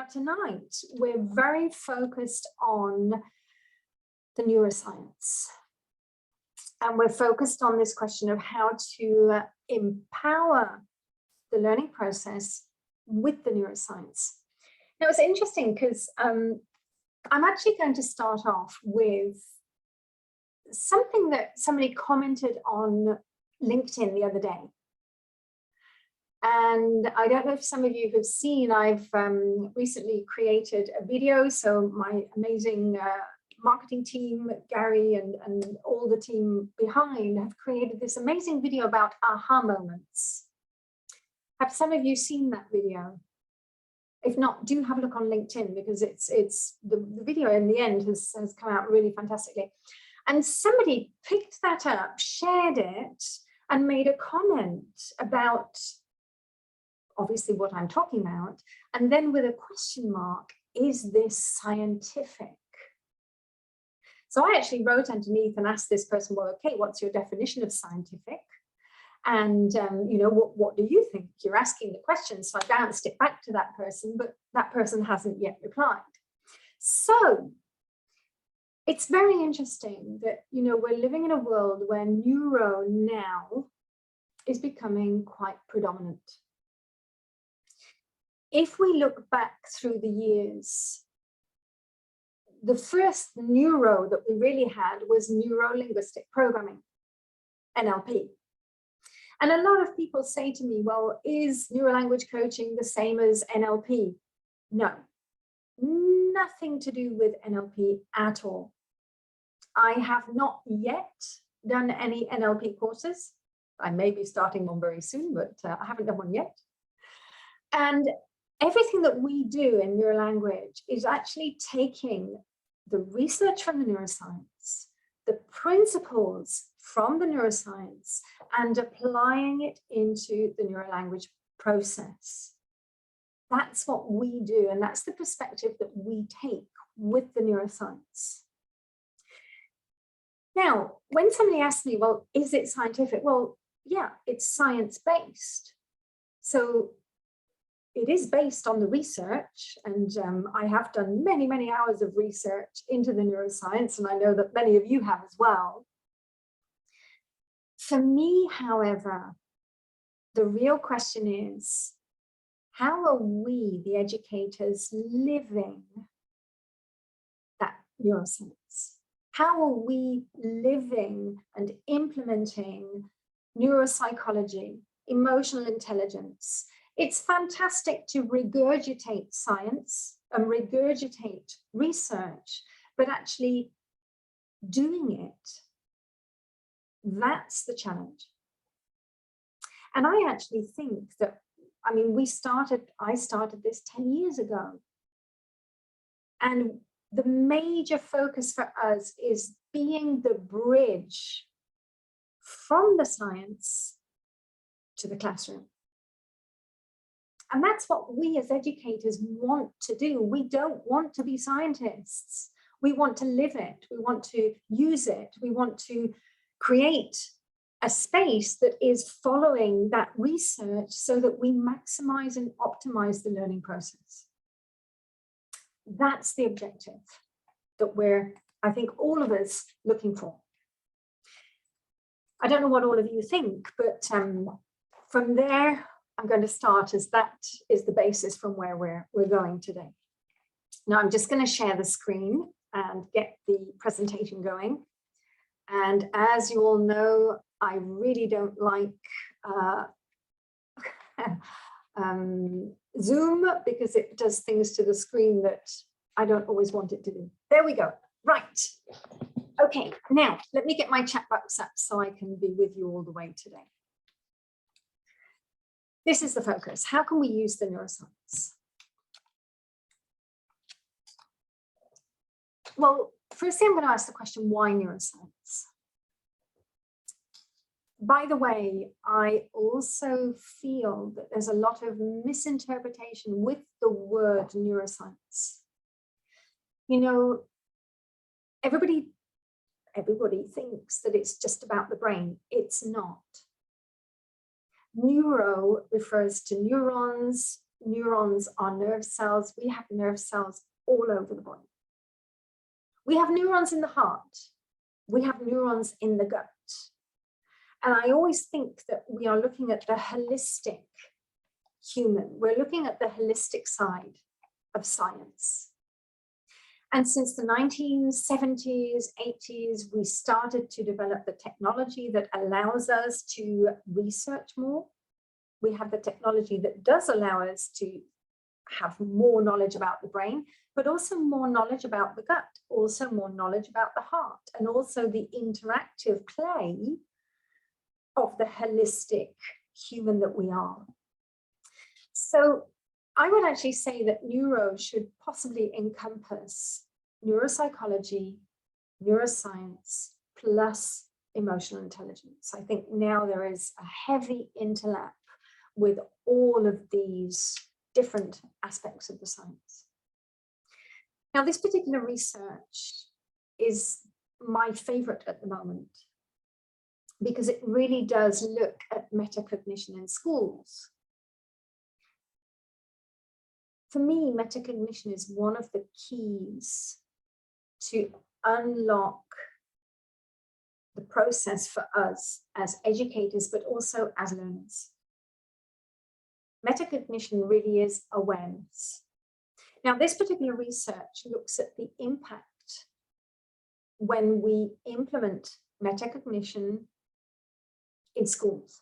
Now, tonight, we're very focused on the neuroscience. And we're focused on this question of how to empower the learning process with the neuroscience. Now, it's interesting because I'm actually going to start off with something that somebody commented on LinkedIn the other day. And I don't know if some of you have seen, I've recently created a video. So my amazing marketing team, Gary and all the team behind have created this amazing video about aha moments. Have some of you seen that video? If not, do have a look on LinkedIn, because it's the video in the end has come out really fantastically. And somebody picked that up, shared it, and made a comment about obviously what I'm talking about, and then with a question mark, is this scientific? So I actually wrote underneath and asked this person, well, okay, what's your definition of scientific? And, you know, what do you think? You're asking the question. So I bounced it back to that person, but that person hasn't yet replied. So it's very interesting that, you know, we're living in a world where neuro now is becoming quite predominant. If we look back through the years, the first neuro that we really had was neuro-linguistic programming, NLP. And a lot of people say to me, well, is neuro-language coaching the same as NLP? No, nothing to do with NLP at all. I have not yet done any NLP courses. I may be starting one very soon, but I haven't done one yet. And everything that we do in neurolanguage is actually taking the research from the neuroscience, the principles from the neuroscience, and applying it into the neurolanguage process. That's what we do, and that's the perspective that we take with the neuroscience. Now, when somebody asks me, well, is it scientific? Well, yeah, it's science-based. So it is based on the research, and I have done many, many hours of research into the neuroscience, and I know that many of you have as well. For me, however, the real question is, how are we, the educators, living that neuroscience? How are we living and implementing neuropsychology, emotional intelligence? It's fantastic to regurgitate science and regurgitate research, but actually doing it, that's the challenge. And I actually think that, I mean, I started this 10 years ago. And the major focus for us is being the bridge from the science to the classroom. And that's what we as educators want to do. We don't want to be scientists. We want to live it. We want to use it. We want to create a space that is following that research so that we maximize and optimize the learning process. That's the objective that we're, I think, all of us looking for. I don't know what all of you think, but from there, I'm going to start, as that is the basis from where we're going today. Now, I'm just going to share the screen and get the presentation going. And as you all know, I really don't like Zoom, because it does things to the screen that I don't always want it to do. There we go. Right. Okay, now let me get my chat box up so I can be with you all the way today. This is the focus. How can we use the neuroscience? Well, firstly, I'm going to ask the question, why neuroscience? By the way, I also feel that there's a lot of misinterpretation with the word neuroscience. You know, everybody thinks that it's just about the brain. It's not. Neuro refers to neurons, neurons are nerve cells. We have nerve cells all over the body. We have neurons in the heart. We have neurons in the gut. And I always think that we are looking at the holistic human. We're looking at the holistic side of science. And since the 1970s, 80s, we started to develop the technology that allows us to research more. We have the technology that does allow us to have more knowledge about the brain, but also more knowledge about the gut, also more knowledge about the heart, and also the interactive play of the holistic human that we are. So I would actually say that neuro should possibly encompass neuropsychology, neuroscience, plus emotional intelligence. I think now there is a heavy interlap with all of these different aspects of the science. Now, this particular research is my favorite at the moment because it really does look at metacognition in schools. For me, metacognition is one of the keys to unlock the process for us as educators, but also as learners. Metacognition really is awareness. Now, this particular research looks at the impact when we implement metacognition in schools.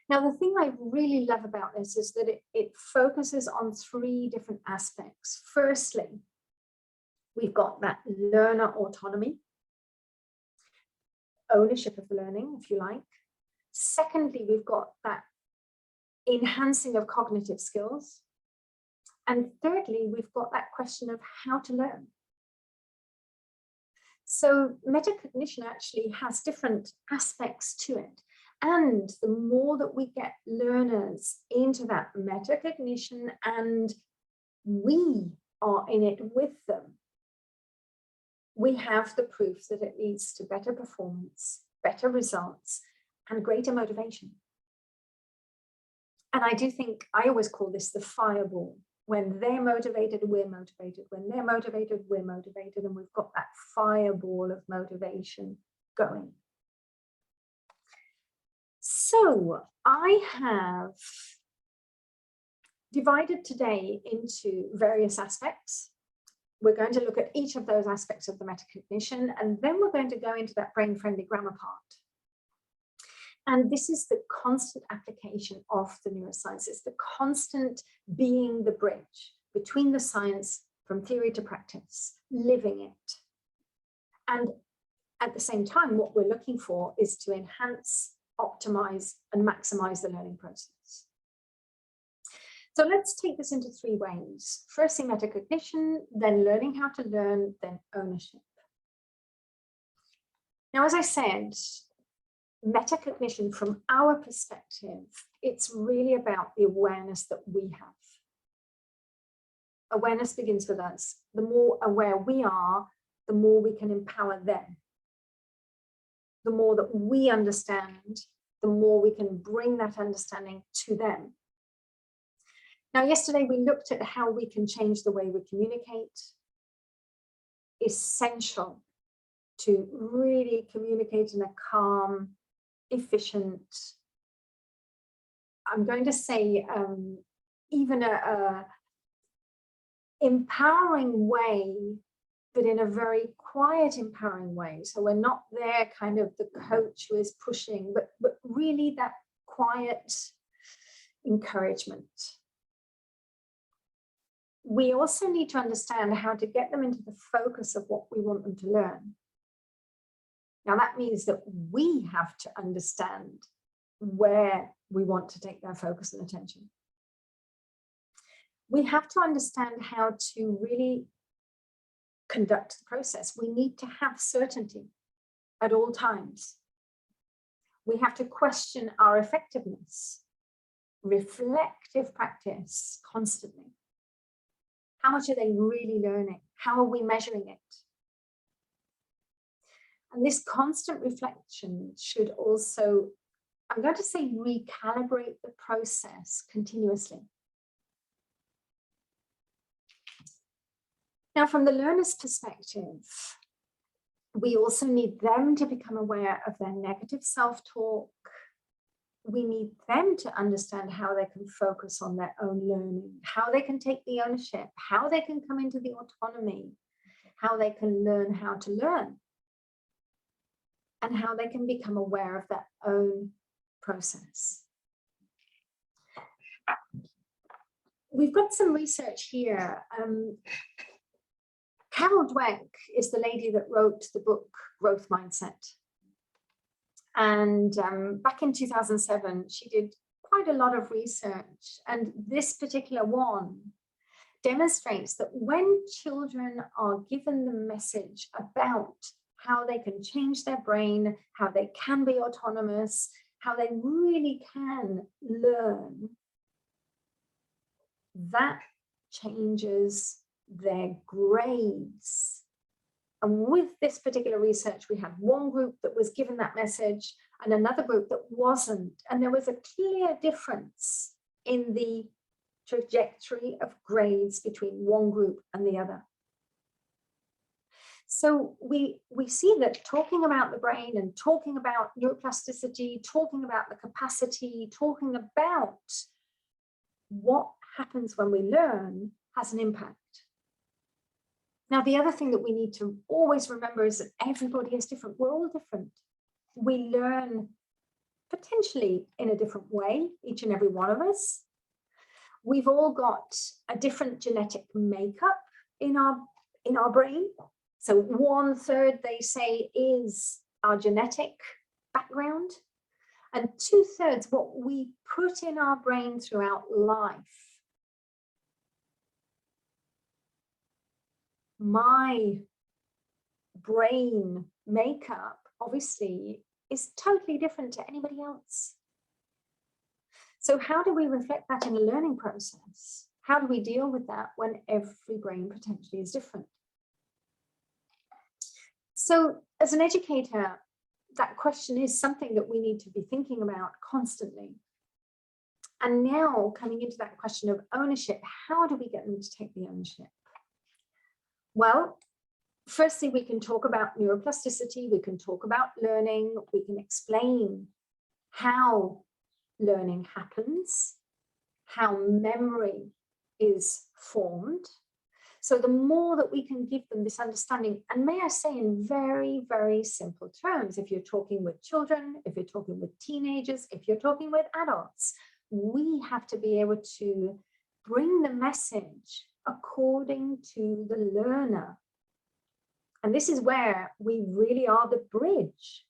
Now, the thing I really love about this is that it focuses on 3 different aspects. Firstly, we've got that learner autonomy, ownership of the learning, if you like. Secondly, we've got that enhancing of cognitive skills. And thirdly, we've got that question of how to learn. So metacognition actually has different aspects to it. And the more that we get learners into that metacognition and we are in it with them, we have the proof that it leads to better performance, better results, and greater motivation. And I do think, I always call this the fireball. When they're motivated, we're motivated. When they're motivated, we're motivated. And we've got that fireball of motivation going. So I have divided today into various aspects. We're going to look at each of those aspects of the metacognition, and then we're going to go into that brain-friendly grammar part. And this is the constant application of the neurosciences, the constant being the bridge between the science from theory to practice, living it. And at the same time, what we're looking for is to enhance, optimize, and maximize the learning process. So let's take this into 3 ways. Firstly, metacognition, then learning how to learn, then ownership. Now, as I said, metacognition from our perspective, it's really about the awareness that we have. Awareness begins with us. The more aware we are, the more we can empower them. The more that we understand, the more we can bring that understanding to them. Now, yesterday we looked at how we can change the way we communicate. Essential to really communicate in a calm, efficient, I'm going to say even a empowering way, but in a very quiet, empowering way. So we're not there kind of the coach who is pushing, but really that quiet encouragement. We also need to understand how to get them into the focus of what we want them to learn. Now that means that we have to understand where we want to take their focus and attention. We have to understand how to really conduct the process. We need to have certainty at all times. We have to question our effectiveness, reflective practice constantly. How much are they really learning? How are we measuring it? And this constant reflection should also, I'm going to say, recalibrate the process continuously. Now, from the learner's perspective, we also need them to become aware of their negative self-talk. We need them to understand how they can focus on their own learning, how they can take the ownership, how they can come into the autonomy, how they can learn how to learn, and how they can become aware of their own process. We've got some research here. Carol Dweck is the lady that wrote the book Growth Mindset. And back in 2007, she did quite a lot of research. And this particular one demonstrates that when children are given the message about how they can change their brain, how they can be autonomous, how they really can learn, that changes their grades. And with this particular research, we had one group that was given that message and another group that wasn't. And there was a clear difference in the trajectory of grades between one group and the other. So we see that talking about the brain and talking about neuroplasticity, talking about the capacity, talking about what happens when we learn has an impact. Now, the other thing that we need to always remember is that everybody is different. We're all different. We learn potentially in a different way, each and every one of us. We've all got a different genetic makeup in our brain. So 1/3, they say, is our genetic background, and 2/3 what we put in our brain throughout life. My brain makeup, obviously, is totally different to anybody else. So how do we reflect that in a learning process? How do we deal with that when every brain potentially is different? So as an educator, that question is something that we need to be thinking about constantly. And now coming into that question of ownership, how do we get them to take the ownership? Well, firstly, we can talk about neuroplasticity, we can talk about learning, we can explain how learning happens, how memory is formed. So the more that we can give them this understanding, and may I say in very, very simple terms, if you're talking with children, if you're talking with teenagers, if you're talking with adults, we have to be able to bring the message according to the learner. And this is where we really are the bridge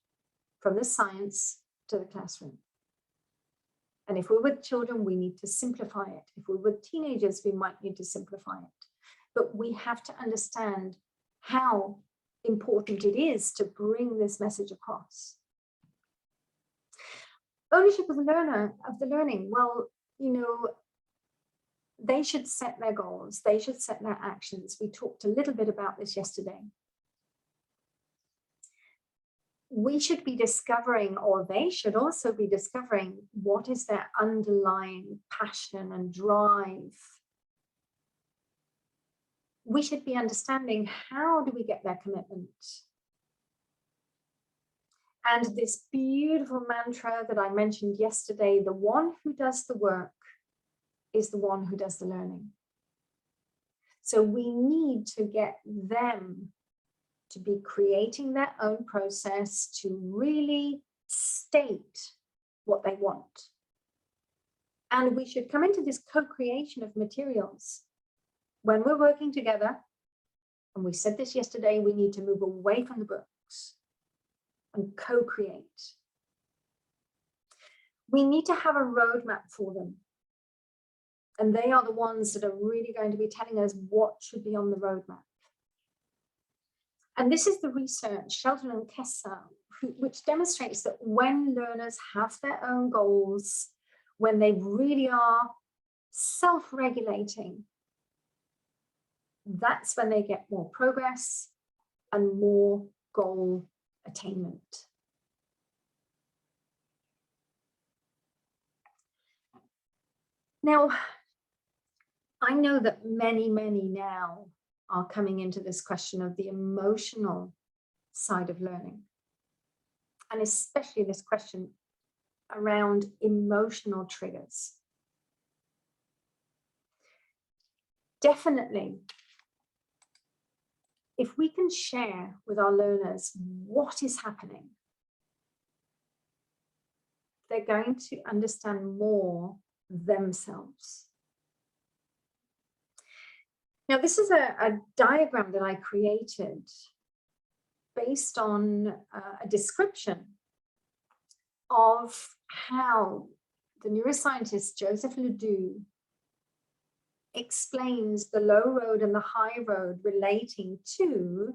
from the science to the classroom. And if we're with children, we need to simplify it. If we're with teenagers, we might need to simplify it. But we have to understand how important it is to bring this message across. Ownership of the learner, of the learning, well, you know, they should set their goals, they should set their actions. We talked a little bit about this yesterday. We should be discovering, or they should also be discovering, what is their underlying passion and drive. We should be understanding, how do we get their commitment? And this beautiful mantra that I mentioned yesterday, the one who does the work is the one who does the learning. So we need to get them to be creating their own process, to really state what they want. And we should come into this co-creation of materials. When we're working together, and we said this yesterday, we need to move away from the books and co-create. We need to have a roadmap for them. And they are the ones that are really going to be telling us what should be on the roadmap. And this is the research, Sheldon and Kessa, which demonstrates that when learners have their own goals, when they really are self-regulating, that's when they get more progress and more goal attainment. Now, I know that many now are coming into this question of the emotional side of learning. And especially this question around emotional triggers. Definitely, if we can share with our learners what is happening, they're going to understand more themselves. Now, this is a diagram that I created based on a description of how the neuroscientist Joseph Ledoux explains the low road and the high road relating to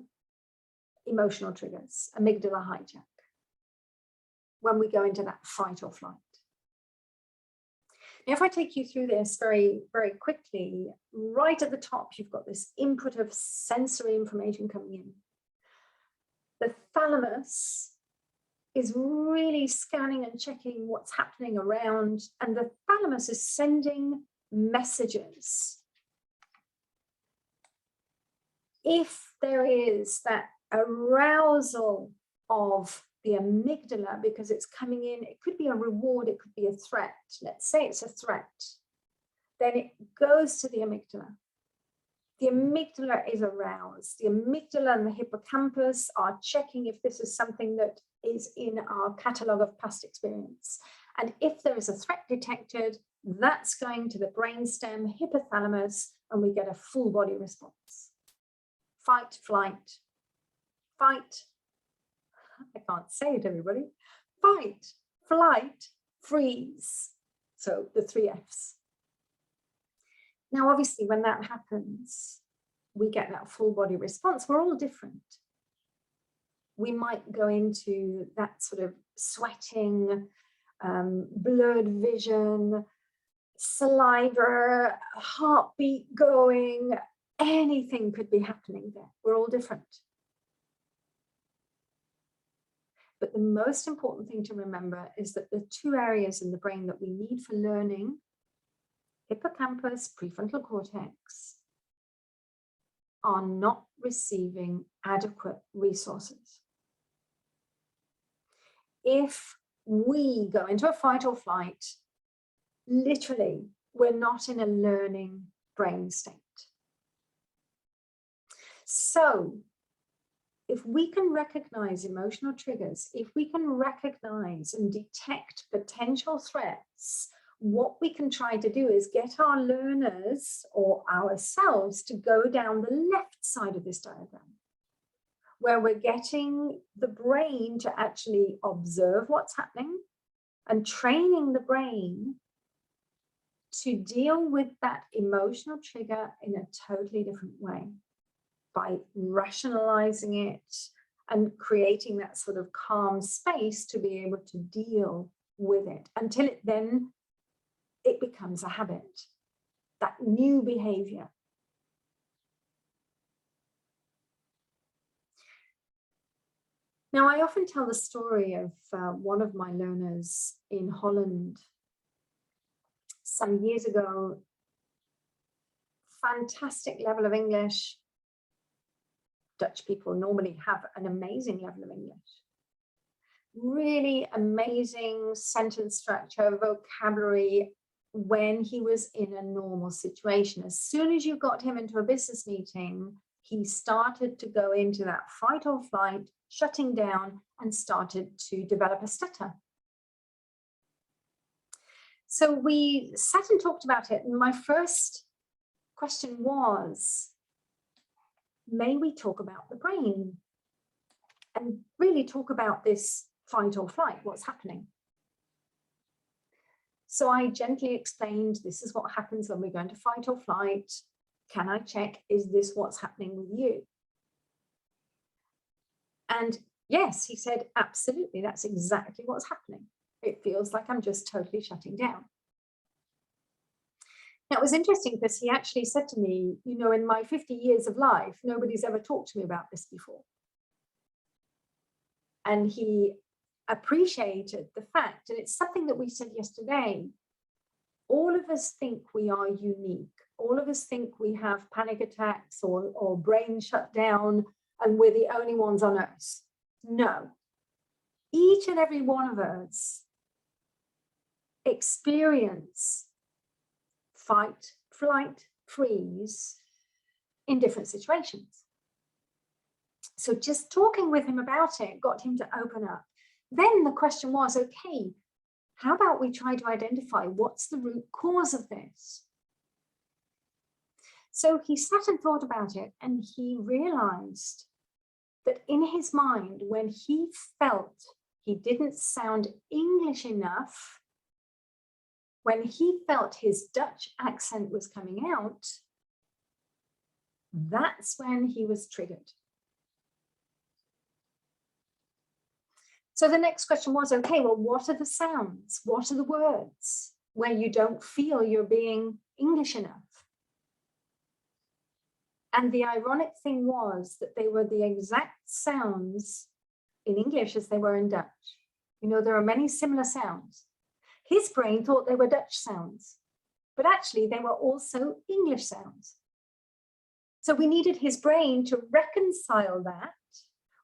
emotional triggers, amygdala hijack, when we go into that fight or flight. Now, if I take you through this very, very quickly, right at the top, you've got this input of sensory information coming in. The thalamus is really scanning and checking what's happening around, and the thalamus is sending messages. If there is that arousal of the amygdala because it's coming in, it could be a reward, it could be a threat. Let's say it's a threat. Then it goes to the amygdala. The amygdala is aroused. The amygdala and the hippocampus are checking if this is something that is in our catalogue of past experience. And if there is a threat detected, that's going to the brainstem, hypothalamus, and we get a full body response. Fight, flight, fight. I can't say it, everybody. Fight, flight, freeze. So the 3 Fs. Now, obviously, when that happens, we get that full body response. We're all different. We might go into that sort of sweating, blurred vision, saliva, heartbeat going, anything could be happening there. We're all different. But the most important thing to remember is that the 2 areas in the brain that we need for learning, hippocampus, prefrontal cortex, are not receiving adequate resources. If we go into a fight or flight, literally, we're not in a learning brain state. So, if we can recognize emotional triggers, if we can recognize and detect potential threats, what we can try to do is get our learners or ourselves to go down the left side of this diagram, where we're getting the brain to actually observe what's happening and training the brain to deal with that emotional trigger in a totally different way, by rationalizing it and creating that sort of calm space to be able to deal with it until it becomes a habit, that new behavior. Now, I often tell the story of one of my learners in Holland some years ago. Fantastic level of English. Dutch people normally have an amazing level of English. Really amazing sentence structure, vocabulary when he was in a normal situation. As soon as you got him into a business meeting, he started to go into that fight or flight, shutting down, and started to develop a stutter. So we sat and talked about it, and my first question was, may we talk about the brain and really talk about this fight or flight, what's happening? So I gently explained, this is what happens when we go into fight or flight. Can I check, is this what's happening with you? And yes, he said, absolutely, that's exactly what's happening. It feels like I'm just totally shutting down. Now, it was interesting because he actually said to me, you know, in my 50 years of life, nobody's ever talked to me about this before. And he appreciated the fact, and it's something that we said yesterday, all of us think we are unique. All of us think we have panic attacks or brain shut down and we're the only ones on earth. No. Each and every one of us experience fight, flight, freeze in different situations. So just talking with him about it got him to open up. Then the question was, okay, how about we try to identify what's the root cause of this? So he sat and thought about it, and he realized that in his mind, when he felt he didn't sound English enough, when he felt his Dutch accent was coming out, that's when he was triggered. So the next question was, okay, well, what are the sounds? What are the words where you don't feel you're being English enough? And the ironic thing was that they were the exact sounds in English as they were in Dutch. You know, there are many similar sounds. His brain thought they were Dutch sounds, but actually they were also English sounds. So we needed his brain to reconcile that.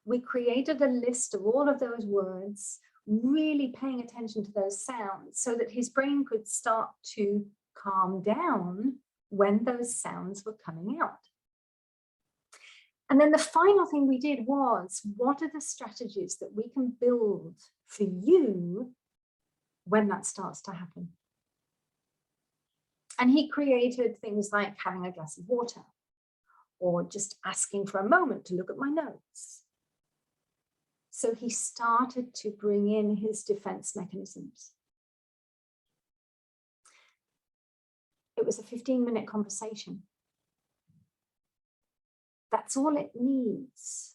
We created a list of all of those words, really paying attention to those sounds so that his brain could start to calm down when those sounds were coming out. And then the final thing we did was, what are the strategies that we can build for you when that starts to happen? And he created things like having a glass of water, or just asking for a moment to look at my notes. So he started to bring in his defense mechanisms. It was a 15-minute conversation. That's all it needs.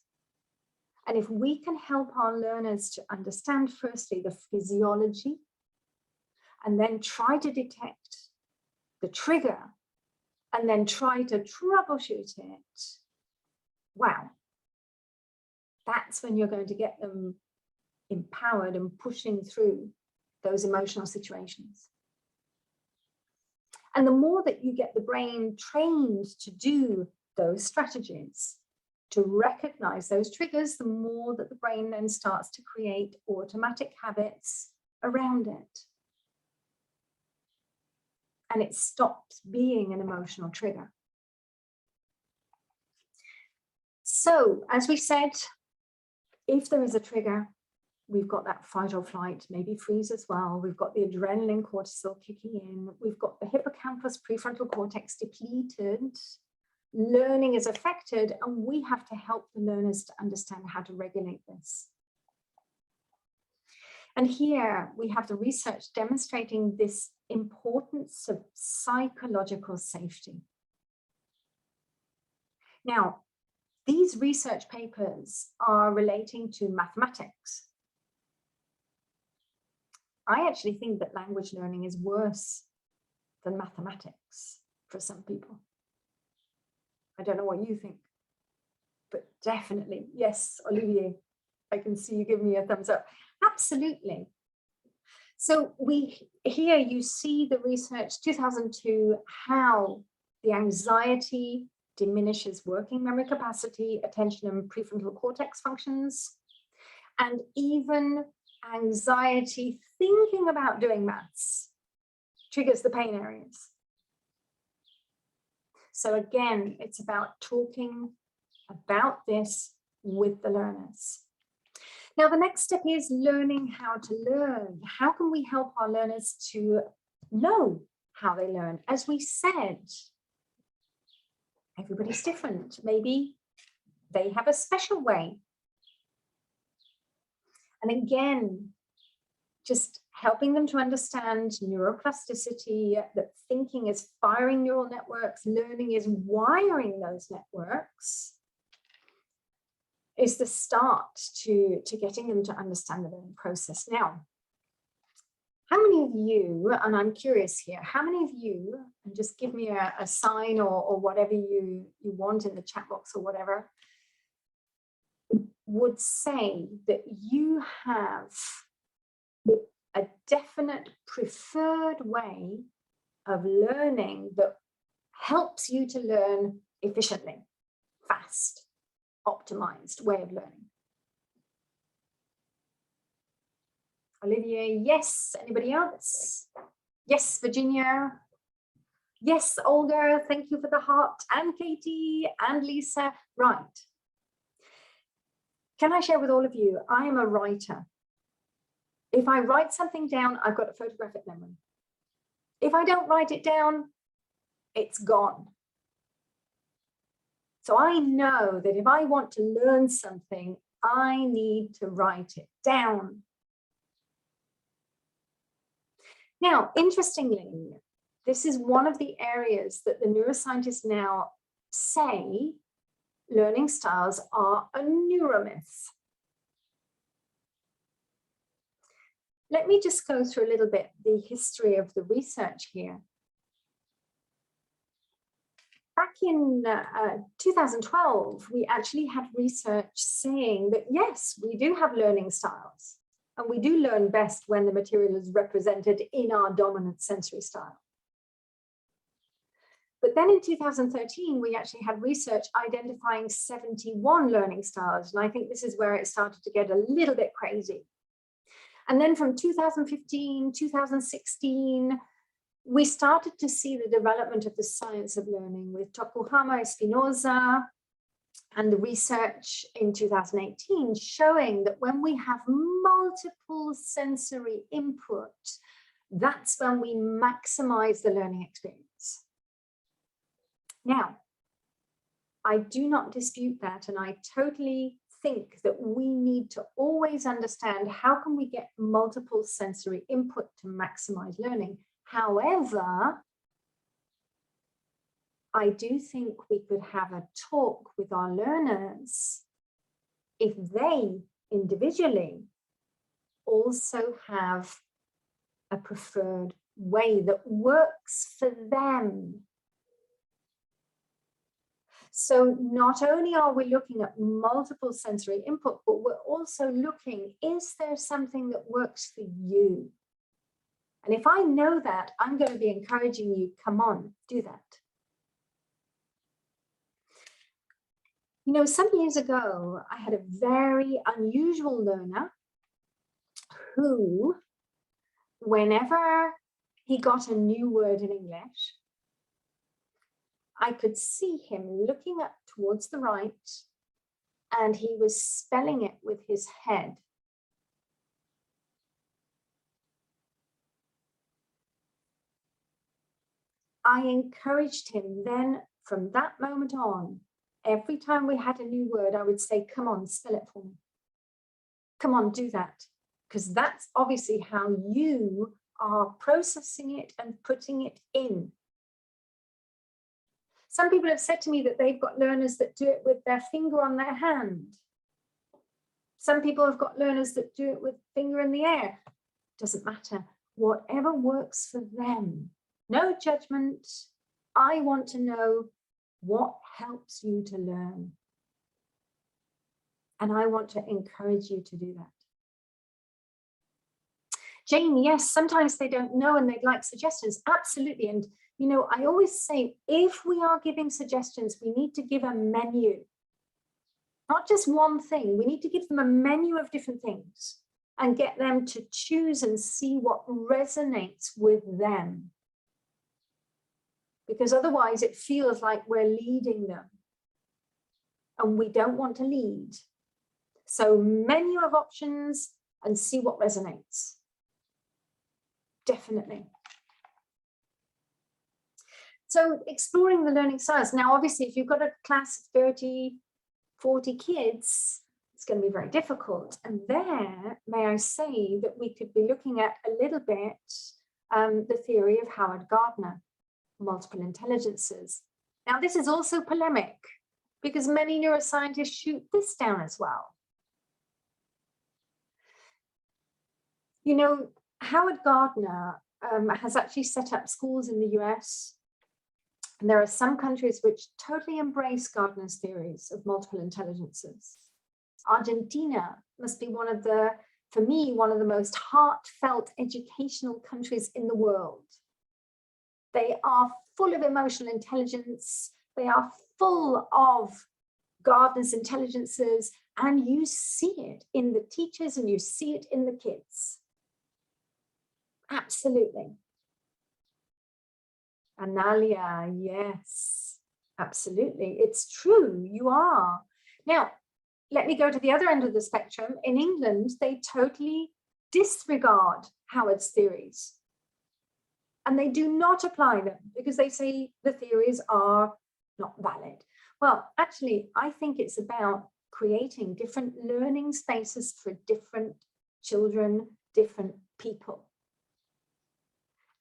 And if we can help our learners to understand, firstly, the physiology, and then try to detect the trigger, and then try to troubleshoot it, wow, that's when you're going to get them empowered and pushing through those emotional situations. And the more that you get the brain trained to do those strategies, to recognize those triggers, the more that the brain then starts to create automatic habits around it. And it stops being an emotional trigger. So, as we said, if there is a trigger, we've got that fight or flight, maybe freeze as well. We've got the adrenaline, cortisol kicking in. We've got the hippocampus, prefrontal cortex depleted. Learning is affected, and we have to help the learners to understand how to regulate this. And here we have the research demonstrating this importance of psychological safety. Now, these research papers are relating to mathematics. I actually think that language learning is worse than mathematics for some people. I don't know what you think, but definitely, yes, Olivier, I can see you give me a thumbs up. Absolutely. So here you see the research, 2002, how the anxiety diminishes working memory capacity, attention and prefrontal cortex functions, and even anxiety thinking about doing maths triggers the pain areas. So again, it's about talking about this with the learners. Now, the next step is learning how to learn. How can we help our learners to know how they learn? As we said, everybody's different. Maybe they have a special way. And again, just helping them to understand neuroplasticity, that thinking is firing neural networks, learning is wiring those networks, is the start to getting them to understand the learning process. Now, how many of you, and I'm curious here, how many of you, and just give me a sign or whatever you want in the chat box or whatever, would say that you have a definite preferred way of learning that helps you to learn efficiently, fast, optimized way of learning. Olivier, yes. Anybody else? Yes, Virginia. Yes, Olga, thank you for the heart. And Katie and Lisa. Right. Can I share with all of you, I am a writer. If I write something down, I've got a photographic memory. If I don't write it down, it's gone. So I know that if I want to learn something, I need to write it down. Now, interestingly, this is one of the areas that the neuroscientists now say learning styles are a neuromyth. Let me just go through a little bit the history of the research here. Back in 2012, we actually had research saying that, yes, we do have learning styles, and we do learn best when the material is represented in our dominant sensory style. But then in 2013, we actually had research identifying 71 learning styles. And I think this is where it started to get a little bit crazy. And then from 2015, 2016, we started to see the development of the science of learning with Tokuhama Espinosa and the research in 2018 showing that when we have multiple sensory input, that's when we maximize the learning experience. Now, I do not dispute that, and I totally think that we need to always understand how can we get multiple sensory input to maximize learning. However, I do think we could have a talk with our learners if they individually also have a preferred way that works for them. So not only are we looking at multiple sensory input, but we're also looking, is there something that works for you? And if I know that, I'm going to be encouraging you, come on, do that. You know, some years ago, I had a very unusual learner who, whenever he got a new word in English, I could see him looking up towards the right, and he was spelling it with his head. I encouraged him then, from that moment on, every time we had a new word, I would say, come on, spell it for me. Come on, do that. Because that's obviously how you are processing it and putting it in. Some people have said to me that they've got learners that do it with their finger on their hand. Some people have got learners that do it with finger in the air. Doesn't matter. Whatever works for them. No judgment. I want to know what helps you to learn. And I want to encourage you to do that. Jane, yes, sometimes they don't know and they'd like suggestions. Absolutely. And you know, I always say, if we are giving suggestions, we need to give a menu, not just one thing. We need to give them a menu of different things and get them to choose and see what resonates with them. Because otherwise it feels like we're leading them and we don't want to lead. So menu of options and see what resonates. Definitely. So exploring the learning styles. Now, obviously, if you've got a class of 30, 40 kids, it's going to be very difficult. And there, may I say that we could be looking at a little bit the theory of Howard Gardner, multiple intelligences. Now, this is also polemic because many neuroscientists shoot this down as well. You know, Howard Gardner has actually set up schools in the US. And there are some countries which totally embrace Gardner's theories of multiple intelligences. Argentina must be one of the, for me, one of the most heartfelt educational countries in the world. They are full of emotional intelligence. They are full of gardeners' intelligences, and you see it in the teachers and you see it in the kids. Absolutely. Analia, yes, absolutely. It's true, you are. Now, let me go to the other end of the spectrum. In England, they totally disregard Howard's theories. And they do not apply them because they say the theories are not valid. Well, actually, I think it's about creating different learning spaces for different children, different people.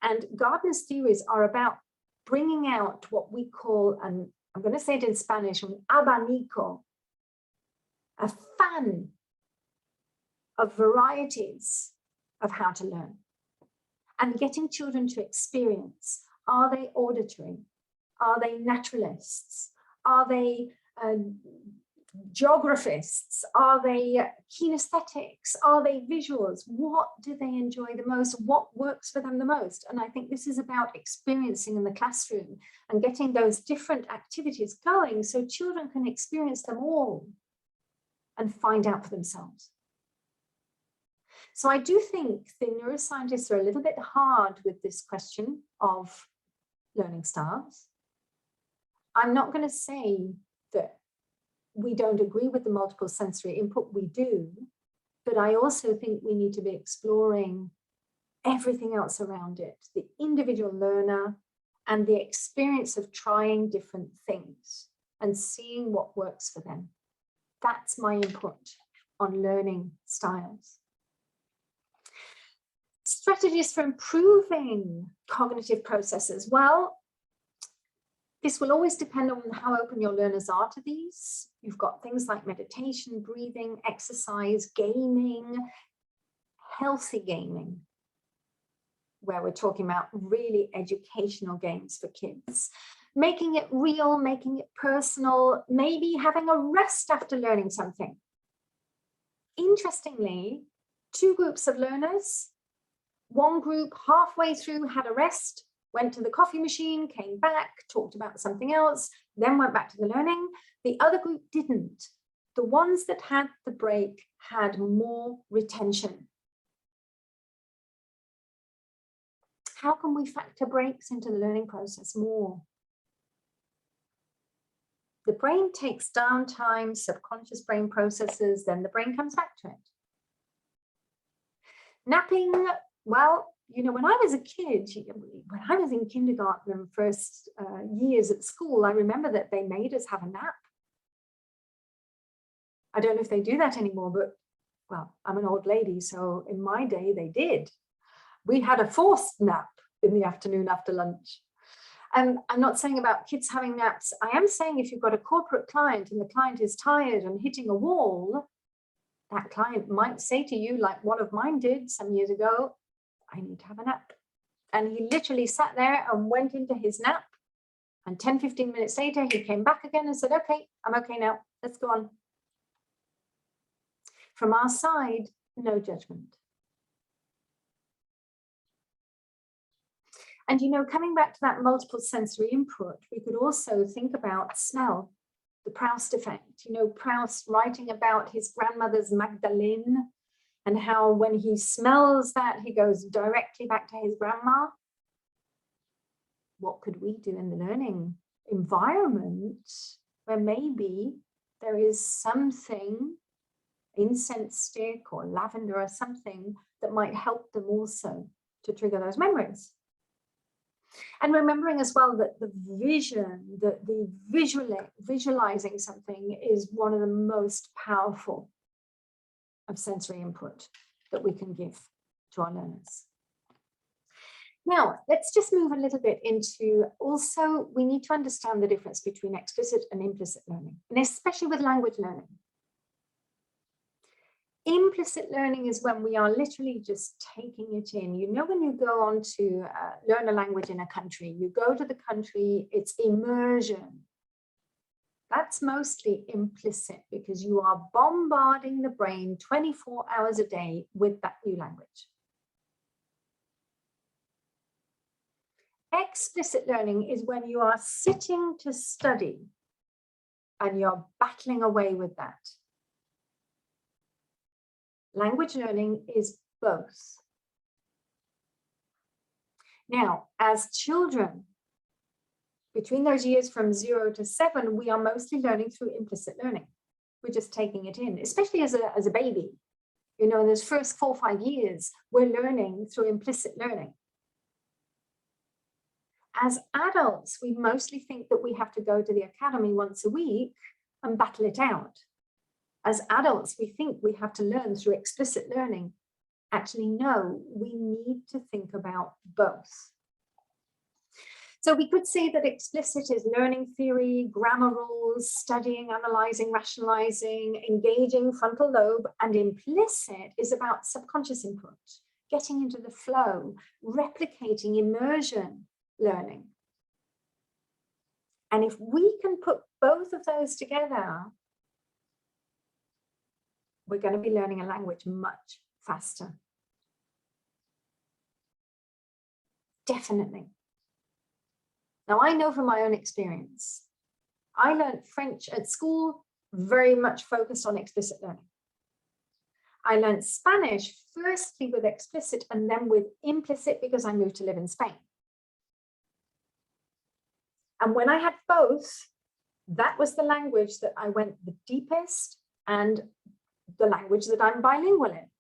And Gardner's theories are about bringing out what we call, and I'm going to say it in Spanish, un abanico, a fan of varieties of how to learn. And getting children to experience, are they auditory? Are they naturalists? Are they geographists? Are they kinesthetics? Are they visuals? What do they enjoy the most? What works for them the most? And I think this is about experiencing in the classroom and getting those different activities going so children can experience them all and find out for themselves. So I do think the neuroscientists are a little bit hard with this question of learning styles. I'm not going to say that we don't agree with the multiple sensory input, we do, but I also think we need to be exploring everything else around it, the individual learner and the experience of trying different things and seeing what works for them. That's my input on learning styles. Strategies for improving cognitive processes. Well, this will always depend on how open your learners are to these. You've got things like meditation, breathing, exercise, gaming, healthy gaming, where we're talking about really educational games for kids. Making it real, making it personal, maybe having a rest after learning something. Interestingly, two groups of learners, one group halfway through had a rest, went to the coffee machine, came back, talked about something else, then went back to the learning. The other group didn't. The ones that had the break had more retention. How can we factor breaks into the learning process more? The brain takes downtime, subconscious brain processes, then the brain comes back to it. Napping, well, you know, when I was a kid, when I was in kindergarten and first years at school, I remember that they made us have a nap. I don't know if they do that anymore, but, well, I'm an old lady, so in my day they did. We had a forced nap in the afternoon after lunch. And I'm not saying about kids having naps. I am saying if you've got a corporate client and the client is tired and hitting a wall, that client might say to you, like one of mine did some years ago, I need to have a nap. And he literally sat there and went into his nap. And 10, 15 minutes later, he came back again and said, okay, I'm okay now, let's go on. From our side, no judgment. And, you know, coming back to that multiple sensory input, we could also think about smell, the Proust effect. You know, Proust writing about his grandmother's Magdalene and how when he smells that, he goes directly back to his grandma. What could we do in the learning environment where maybe there is something, incense stick or lavender or something that might help them also to trigger those memories? And remembering as well that the vision, the visualizing something is one of the most powerful of sensory input that we can give to our learners. Now, let's just move a little bit into also, we need to understand the difference between explicit and implicit learning, and especially with language learning. Implicit learning is when we are literally just taking it in. You know, when you go on to learn a language in a country, you go to the country, it's immersion. That's mostly implicit because you are bombarding the brain 24 hours a day with that new language. Explicit learning is when you are sitting to study and you're battling away with that. Language learning is both. Now, as children, between those years from 0 to 7, we are mostly learning through implicit learning. We're just taking it in, especially as a baby. You know, in those first 4 or 5 years, we're learning through implicit learning. As adults, we mostly think that we have to go to the academy once a week and battle it out. As adults, we think we have to learn through explicit learning. Actually, no, we need to think about both. So we could say that explicit is learning theory, grammar rules, studying, analyzing, rationalizing, engaging frontal lobe, and implicit is about subconscious input, getting into the flow, replicating immersion learning. And if we can put both of those together, we're going to be learning a language much faster. Definitely. Now, I know from my own experience, I learned French at school, very much focused on explicit learning. I learned Spanish firstly with explicit and then with implicit because I moved to live in Spain. And when I had both, that was the language that I went the deepest and the language that I'm bilingual in.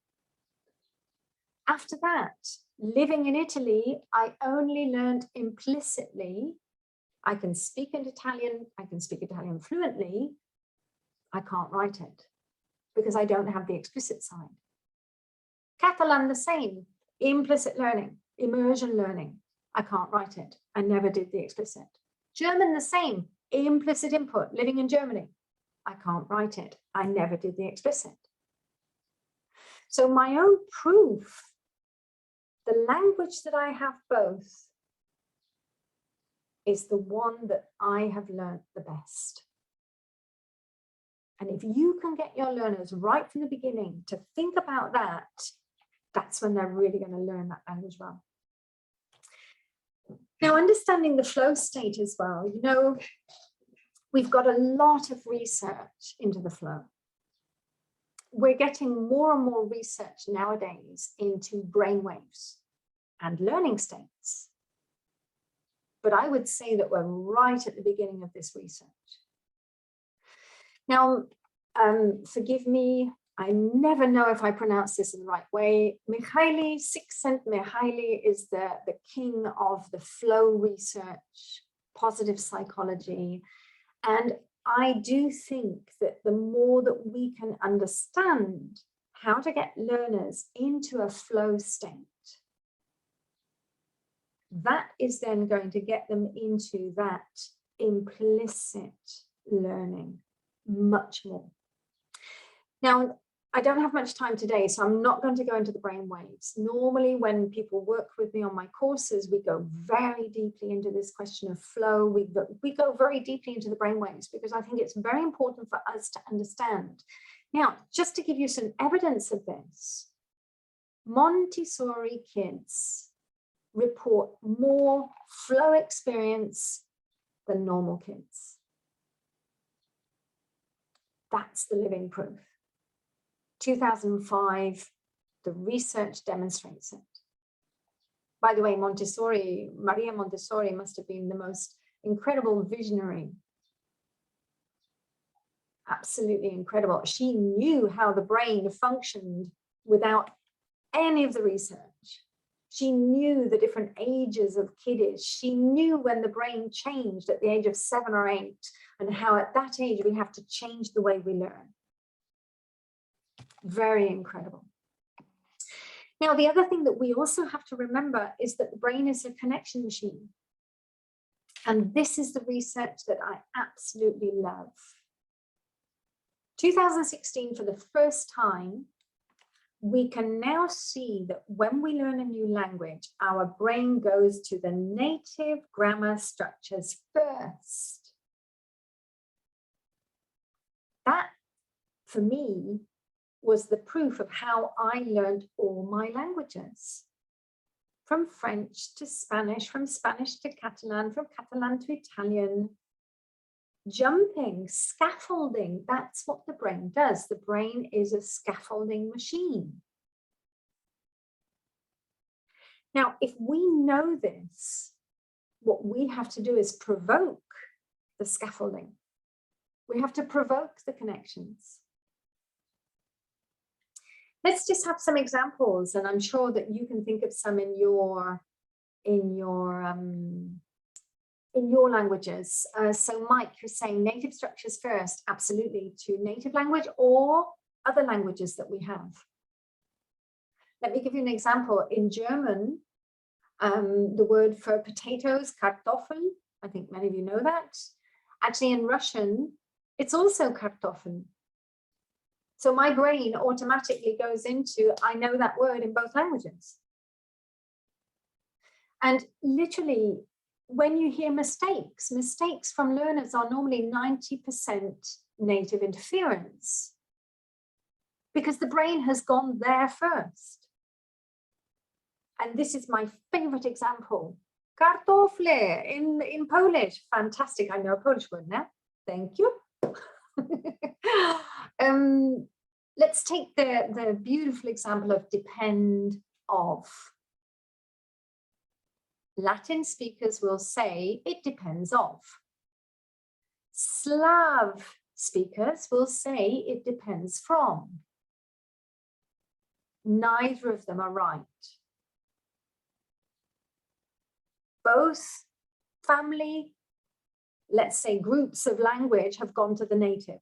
After that, living in Italy, I only learned implicitly. I can speak Italian fluently. I can't write it because I don't have the explicit side. Catalan, the same, implicit learning, immersion learning. I can't write it. I never did the explicit. German, the same, implicit input, living in Germany. I can't write it. I never did the explicit. So my own proof, the language that I have both, is the one that I have learned the best. And if you can get your learners right from the beginning to think about that, that's when they're really going to learn that language well. Now, understanding the flow state as well, you know, we've got a lot of research into the flow. We're getting more and more research nowadays into brainwaves and learning states. But I would say that we're right at the beginning of this research. Now, forgive me, I never know if I pronounce this in the right way. Mihaly Csikszentmihalyi is the king of the flow research, positive psychology. And I do think that the more that we can understand how to get learners into a flow state, that is then going to get them into that implicit learning much more. Now, I don't have much time today, so I'm not going to go into the brain waves. Normally, when people work with me on my courses, we go very deeply into this question of flow. We go very deeply into the brain waves because I think it's very important for us to understand. Now, just to give you some evidence of this, Montessori kids report more flow experience than normal kids. That's the living proof. 2005, the research demonstrates it. By the way, Maria Montessori must have been the most incredible visionary. Absolutely incredible. She knew how the brain functioned without any of the research. She knew the different ages of kiddies. She knew when the brain changed at the age of 7 or 8 and how at that age we have to change the way we learn. Very incredible. Now, the other thing that we also have to remember is that the brain is a connection machine. And this is the research that I absolutely love. 2016, for the first time, we can now see that when we learn a new language, our brain goes to the native grammar structures first. That, for me, was the proof of how I learned all my languages. from French to Spanish, from Spanish to Catalan, from Catalan to Italian. Jumping, scaffolding, that's what the brain does. The brain is a scaffolding machine. Now, if we know this, what we have to do is provoke the scaffolding. We have to provoke the connections. Let's just have some examples, and I'm sure that you can think of some in your languages. So Mike, you're saying native structures first, absolutely, to native language or other languages that we have. Let me give you an example. In German, the word for potatoes, Kartoffel, I think many of you know that. Actually, in Russian, it's also Kartoffel. So my brain automatically goes into, I know that word in both languages. And literally, when you hear mistakes from learners are normally 90% native interference, because the brain has gone there first. And this is my favorite example. Kartofle in Polish. Fantastic. I know a Polish word now. Thank you. Let's take the beautiful example of depend of. Latin speakers will say it depends of. Slav speakers will say it depends from. Neither of them are right. Both family, let's say groups of language, have gone to the native.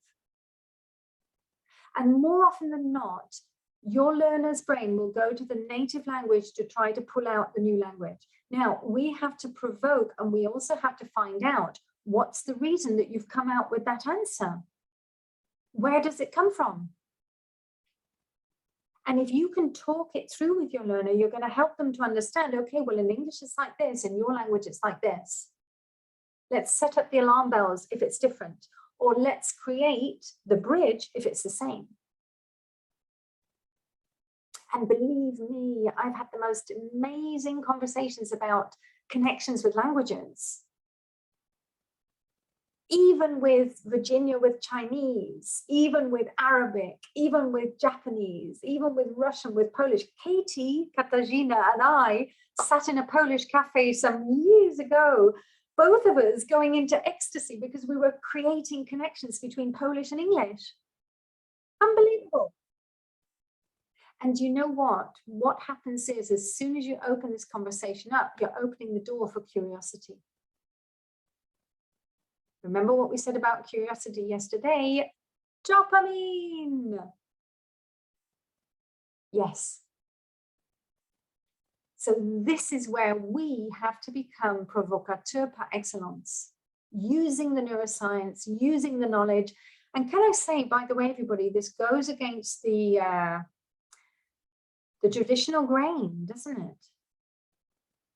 And more often than not, your learner's brain will go to the native language to try to pull out the new language. Now, we have to provoke, and we also have to find out what's the reason that you've come out with that answer. Where does it come from? And if you can talk it through with your learner, you're going to help them to understand, okay, well, in English it's like this, in your language it's like this. Let's set up the alarm bells if it's different, or let's create the bridge if it's the same. And believe me, I've had the most amazing conversations about connections with languages. Even with Virginia with Chinese, even with Arabic, even with Japanese, even with Russian, with Polish. Katie, Katarzyna, and I sat in a Polish cafe some years ago, both of us going into ecstasy because we were creating connections between Polish and English. Unbelievable. And you know what? What happens is, as soon as you open this conversation up, you're opening the door for curiosity. Remember what we said about curiosity yesterday? Dopamine. Yes. So this is where we have to become provocateur par excellence, using the neuroscience, using the knowledge. And can I say, by the way, everybody, this goes against the traditional grain, doesn't it?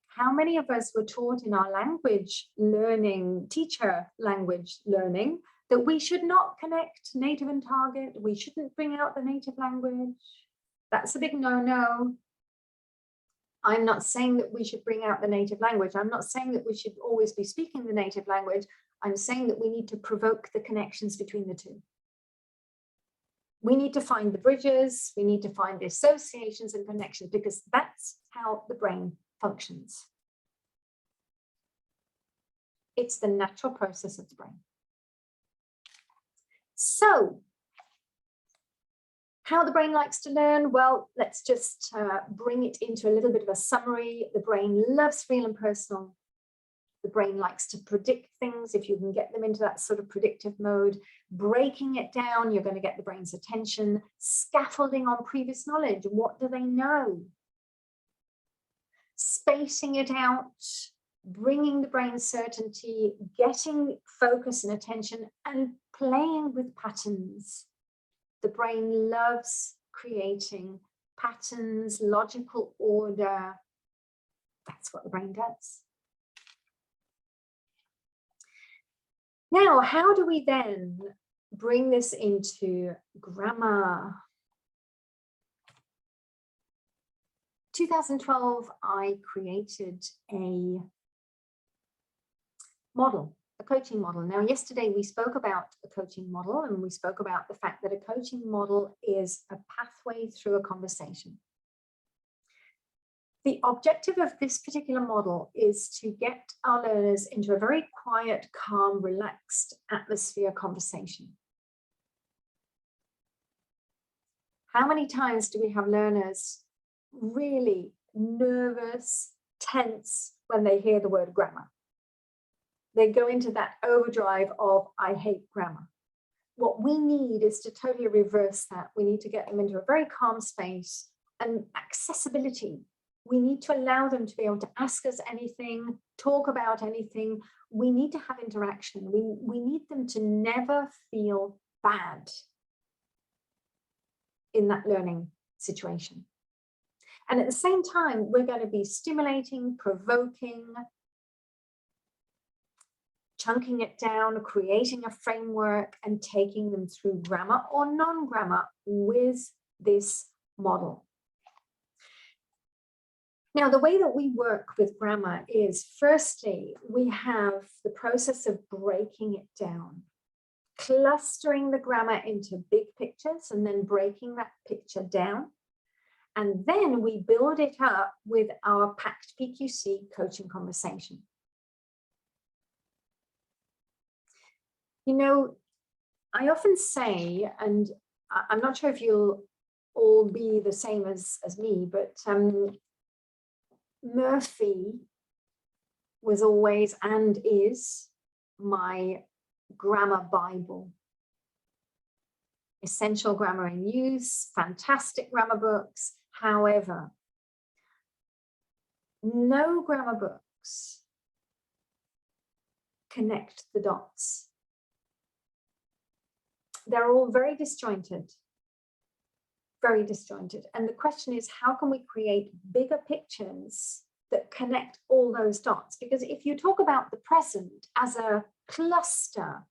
How many of us were taught in our language learning, teacher language learning, that we should not connect native and target, we shouldn't bring out the native language? That's a big no-no. I'm not saying that we should bring out the native language. I'm not saying that we should always be speaking the native language. I'm saying that we need to provoke the connections between the two. We need to find the bridges, we need to find the associations and connections, because that's how the brain functions. It's the natural process of the brain. So, how the brain likes to learn? Well, let's just bring it into a little bit of a summary. The brain loves real and personal. The brain likes to predict things. If you can get them into that sort of predictive mode, breaking it down, you're going to get the brain's attention. Scaffolding on previous knowledge. What do they know? Spacing it out, bringing the brain certainty, getting focus and attention, and playing with patterns. The brain loves creating patterns, logical order. That's what the brain does. Now, how do we then bring this into grammar? 2012, I created a model, a coaching model. Now, yesterday we spoke about a coaching model, and we spoke about the fact that a coaching model is a pathway through a conversation. The objective of this particular model is to get our learners into a very quiet, calm, relaxed atmosphere conversation. How many times do we have learners really nervous, tense when they hear the word grammar? They go into that overdrive of, I hate grammar. What we need is to totally reverse that. We need to get them into a very calm space and accessibility. We need to allow them to be able to ask us anything, talk about anything. We need to have interaction. We need them to never feel bad in that learning situation. And at the same time, we're going to be stimulating, provoking, chunking it down, creating a framework, and taking them through grammar or non-grammar with this model. Now, the way that we work with grammar is, firstly, we have the process of breaking it down, clustering the grammar into big pictures and then breaking that picture down. And then we build it up with our packed PQC coaching conversation. You know, I often say, and I'm not sure if you'll all be the same as me, but Murphy was always and is my grammar Bible. Essential grammar in use, fantastic grammar books. However, no grammar books connect the dots. They're all very disjointed. Very disjointed. And the question is, how can we create bigger pictures that connect all those dots? Because if you talk about the present as a cluster,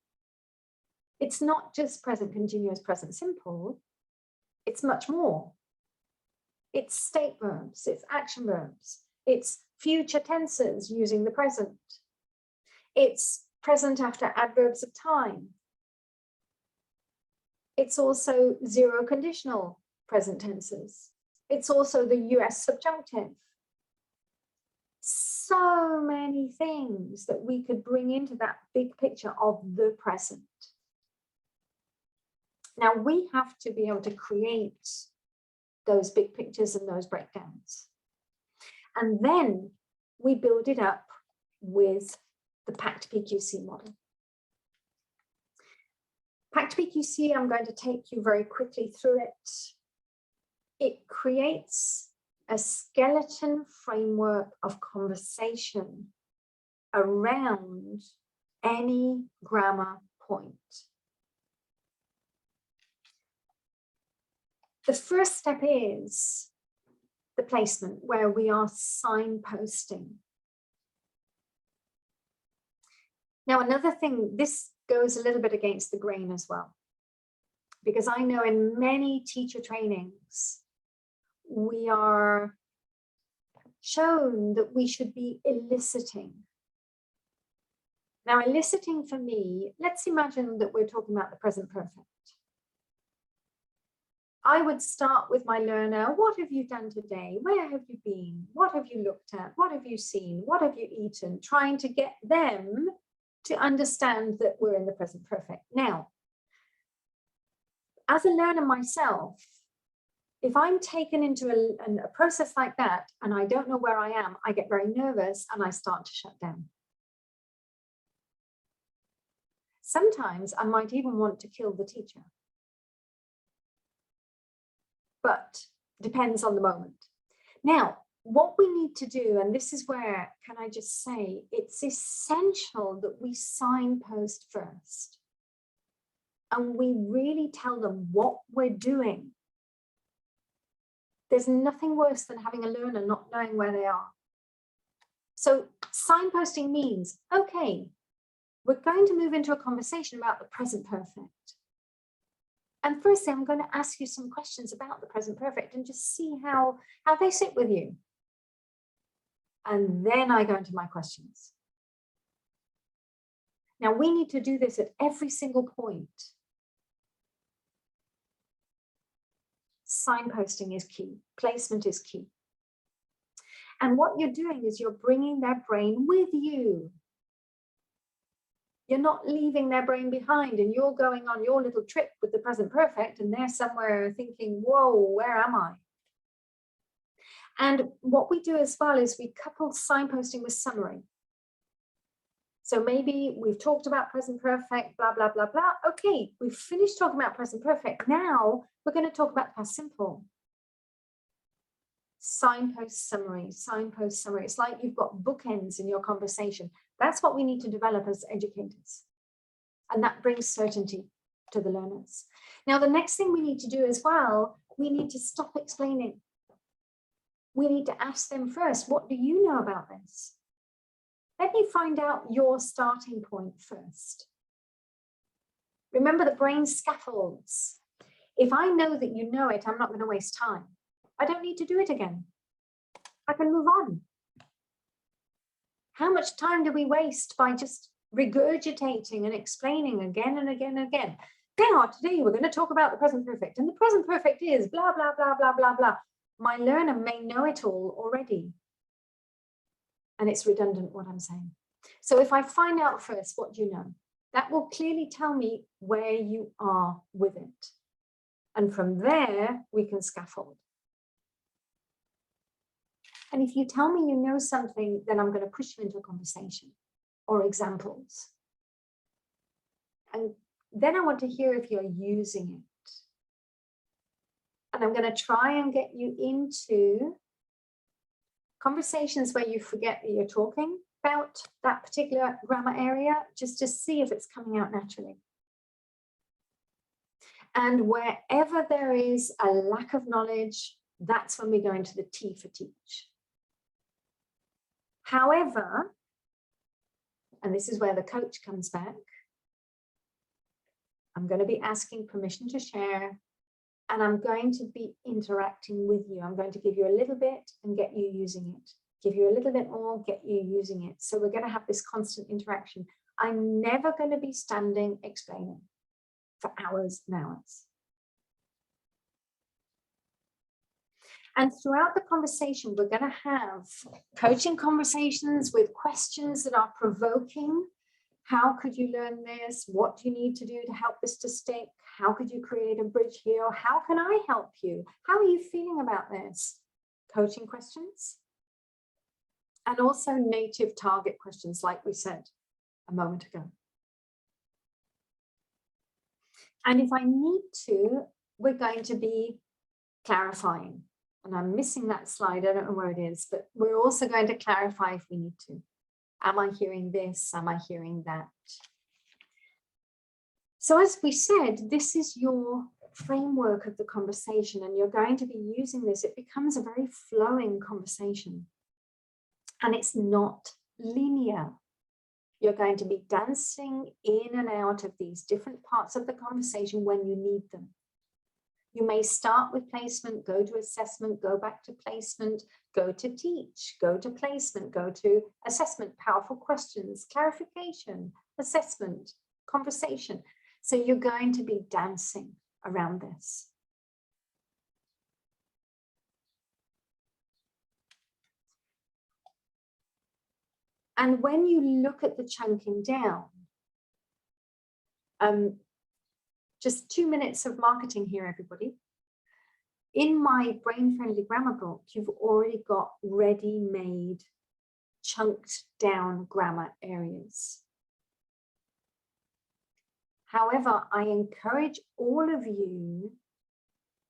it's not just present continuous, present simple. It's much more. It's state verbs, it's action verbs, it's future tenses using the present. It's present after adverbs of time. It's also zero conditional present tenses. It's also the US subjunctive. So many things that we could bring into that big picture of the present. Now we have to be able to create those big pictures and those breakdowns. And then we build it up with the packed PQC model. Packed PQC, I'm going to take you very quickly through it. It creates a skeleton framework of conversation around any grammar point. The first step is the placement, where we are signposting. Now, another thing, this goes a little bit against the grain as well, because I know in many teacher trainings, we are shown that we should be eliciting. Now, eliciting for me, let's imagine that we're talking about the present perfect. I would start with my learner. What have you done today? Where have you been? What have you looked at? What have you seen? What have you eaten? Trying to get them to understand that we're in the present perfect. Now, as a learner myself, if I'm taken into a process like that and I don't know where I am, I get very nervous and I start to shut down. Sometimes I might even want to kill the teacher. But depends on the moment. Now, what we need to do, and this is where, can I just say, it's essential that we signpost first. And we really tell them what we're doing. There's nothing worse than having a learner not knowing where they are. So signposting means, okay, we're going to move into a conversation about the present perfect. And firstly, I'm going to ask you some questions about the present perfect and just see how they sit with you. And then I go into my questions. Now, we need to do this at every single point. Signposting is key. Placement is key. And what you're doing is you're bringing their brain with you. You're not leaving their brain behind and you're going on your little trip with the present perfect and they're somewhere thinking, whoa, where am I? And what we do as well is we couple signposting with summary. So maybe we've talked about present perfect, blah, blah, blah, blah. Okay, we've finished talking about present perfect. Now we're going to talk about past simple. Signpost summary, signpost summary. It's like you've got bookends in your conversation. That's what we need to develop as educators. And that brings certainty to the learners. Now, the next thing we need to do as well, we need to stop explaining. We need to ask them first, what do you know about this? Let me find out your starting point first. Remember the brain scaffolds. If I know that you know it, I'm not going to waste time. I don't need to do it again. I can move on. How much time do we waste by just regurgitating and explaining again and again and again? Now, today we're going to talk about the present perfect. And the present perfect is blah, blah, blah, blah, blah, blah. My learner may know it all already. And it's redundant what I'm saying. So if I find out first what you know, that will clearly tell me where you are with it. And from there, we can scaffold. And if you tell me you know something, then I'm going to push you into a conversation or examples. And then I want to hear if you're using it. And I'm going to try and get you into conversations where you forget that you're talking about that particular grammar area, just to see if it's coming out naturally. And wherever there is a lack of knowledge, that's when we go into the T for teach. However, and this is where the coach comes back, I'm going to be asking permission to share, and I'm going to be interacting with you. I'm going to give you a little bit and get you using it. Give you a little bit more, get you using it. So we're going to have this constant interaction. I'm never going to be standing explaining for hours and hours. And throughout the conversation, we're going to have coaching conversations with questions that are provoking. How could you learn this? What do you need to do to help this to stick? How could you create a bridge here? How can I help you? How are you feeling about this? Coaching questions. And also native target questions, like we said a moment ago. And if I need to, we're going to be clarifying. And I'm missing that slide. I don't know where it is, but we're also going to clarify if we need to. Am I hearing this? Am I hearing that? So as we said, this is your framework of the conversation, and you're going to be using this. It becomes a very flowing conversation. And it's not linear. You're going to be dancing in and out of these different parts of the conversation when you need them. You may start with placement, go to assessment, go back to placement, go to teach, go to placement, go to assessment, powerful questions, clarification, assessment, conversation. So you're going to be dancing around this. And when you look at the chunking down, just 2 minutes of marketing here, everybody. In my brain-friendly grammar book, you've already got ready-made, chunked down grammar areas. However, I encourage all of you,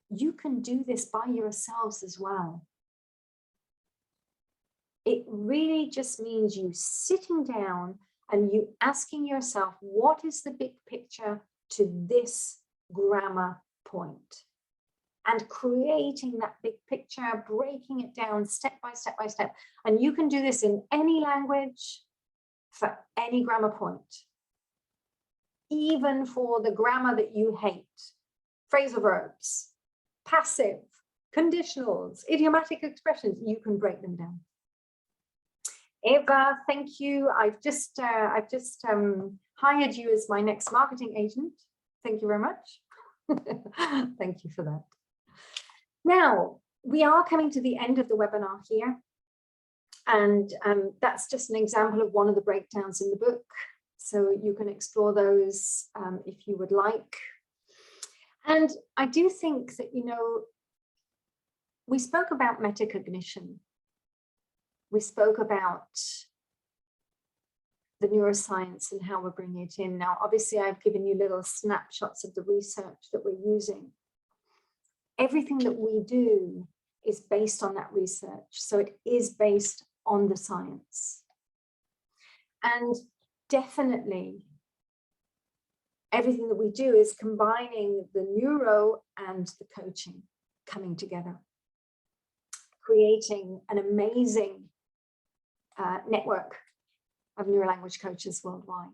you can do this by yourselves as well. It really just means you sitting down and you asking yourself, what is the big picture to this grammar point? And creating that big picture, breaking it down step by step by step. And you can do this in any language for any grammar point. Even for the grammar that you hate, phrasal verbs, passive, conditionals, idiomatic expressions. You can break them down. Eva, thank you. I've just hired you as my next marketing agent. Thank you very much. Thank you for that. Now, we are coming to the end of the webinar here. And that's just an example of one of the breakdowns in the book. So you can explore those if you would like. And I do think that, you know, we spoke about metacognition. We spoke about the neuroscience and how we're bringing it in. Now, obviously, I've given you little snapshots of the research that we're using. Everything that we do is based on that research. So it is based on the science. And definitely, everything that we do is combining the neuro and the coaching coming together, creating an amazing network of neurolanguage coaches worldwide.